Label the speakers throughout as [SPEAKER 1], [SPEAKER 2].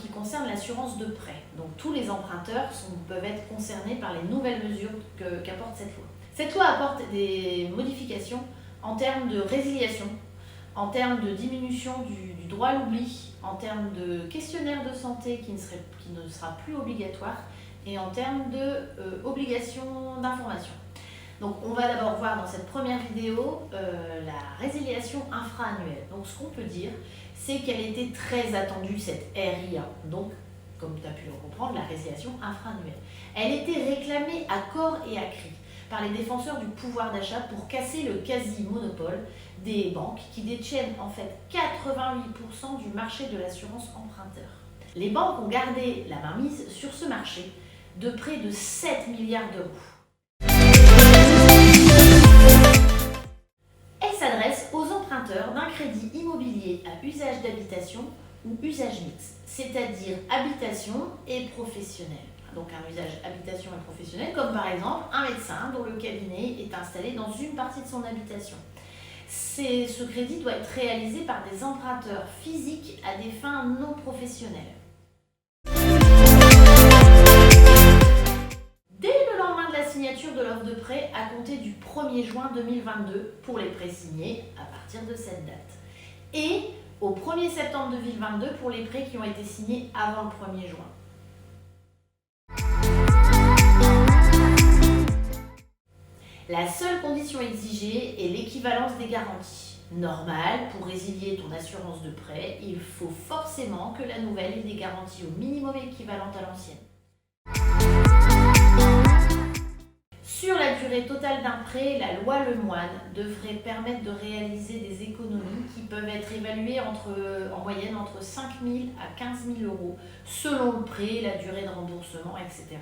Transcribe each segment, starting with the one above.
[SPEAKER 1] qui concerne l'assurance de prêt. Donc tous les emprunteurs peuvent être concernés par les nouvelles mesures qu'apporte cette loi. Cette loi apporte des modifications en termes de résiliation, en termes de diminution du droit à l'oubli, en termes de questionnaire de santé qui ne sera plus obligatoire et en termes d'obligation d'information. Donc on va d'abord voir dans cette première vidéo la résiliation infra-annuelle. Donc ce qu'on peut dire, c'est qu'elle était très attendue, cette RIA, donc comme tu as pu le comprendre, la résiliation infra-annuelle. Elle était réclamée à corps et à cri par les défenseurs du pouvoir d'achat pour casser le quasi-monopole des banques qui détiennent en fait 88% du marché de l'assurance emprunteur. Les banques ont gardé la mainmise sur ce marché de près de 7 milliards d'euros. Elle s'adresse aux emprunteurs d'un crédit immobilier à usage d'habitation ou usage mixte, c'est-à-dire habitation et professionnel. Donc un usage habitation et professionnel, comme par exemple un médecin dont le cabinet est installé dans une partie de son habitation. Ce crédit doit être réalisé par des emprunteurs physiques à des fins non professionnelles. Dès le lendemain de la signature de l'offre de prêt, à compter du 1er juin 2022 pour les prêts signés à partir de cette date. Et au 1er septembre 2022 pour les prêts qui ont été signés avant le 1er juin. La seule condition exigée est l'équivalence des garanties. Normal, pour résilier ton assurance de prêt, il faut forcément que la nouvelle ait des garanties au minimum équivalentes à l'ancienne. Sur la durée totale d'un prêt, la loi Lemoine devrait permettre de réaliser des économies qui peuvent être évaluées en moyenne entre 5 000 à 15 000 euros selon le prêt, la durée de remboursement, etc.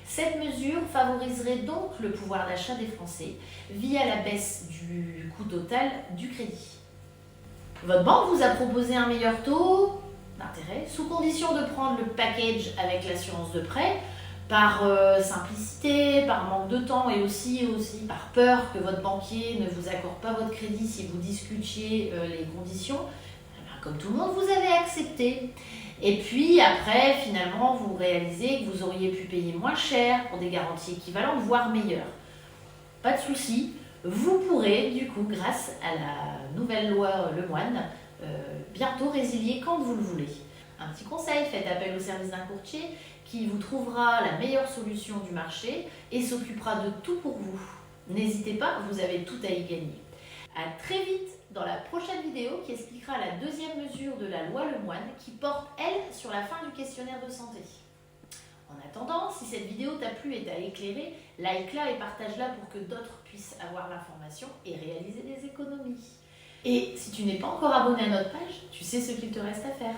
[SPEAKER 1] Cette mesure favoriserait donc le pouvoir d'achat des Français via la baisse du coût total du crédit. Votre banque vous a proposé un meilleur taux d'intérêt sous condition de prendre le package avec l'assurance de prêt par simplicité, par manque de temps et aussi par peur que votre banquier ne vous accorde pas votre crédit si vous discutiez les conditions. Comme tout le monde, vous avez accepté. Et puis après, finalement, vous réalisez que vous auriez pu payer moins cher pour des garanties équivalentes, voire meilleures. Pas de souci, vous pourrez, du coup, grâce à la nouvelle loi Lemoine, bientôt résilier quand vous le voulez. Un petit conseil, faites appel au service d'un courtier qui vous trouvera la meilleure solution du marché et s'occupera de tout pour vous. N'hésitez pas, vous avez tout à y gagner. À très vite dans la prochaine vidéo qui expliquera la deuxième mesure de la loi Lemoine qui porte, elle, sur la fin du questionnaire de santé. En attendant, si cette vidéo t'a plu et t'a éclairé, like-la et partage-la pour que d'autres puissent avoir l'information et réaliser des économies. Et si tu n'es pas encore abonné à notre page, tu sais ce qu'il te reste à faire.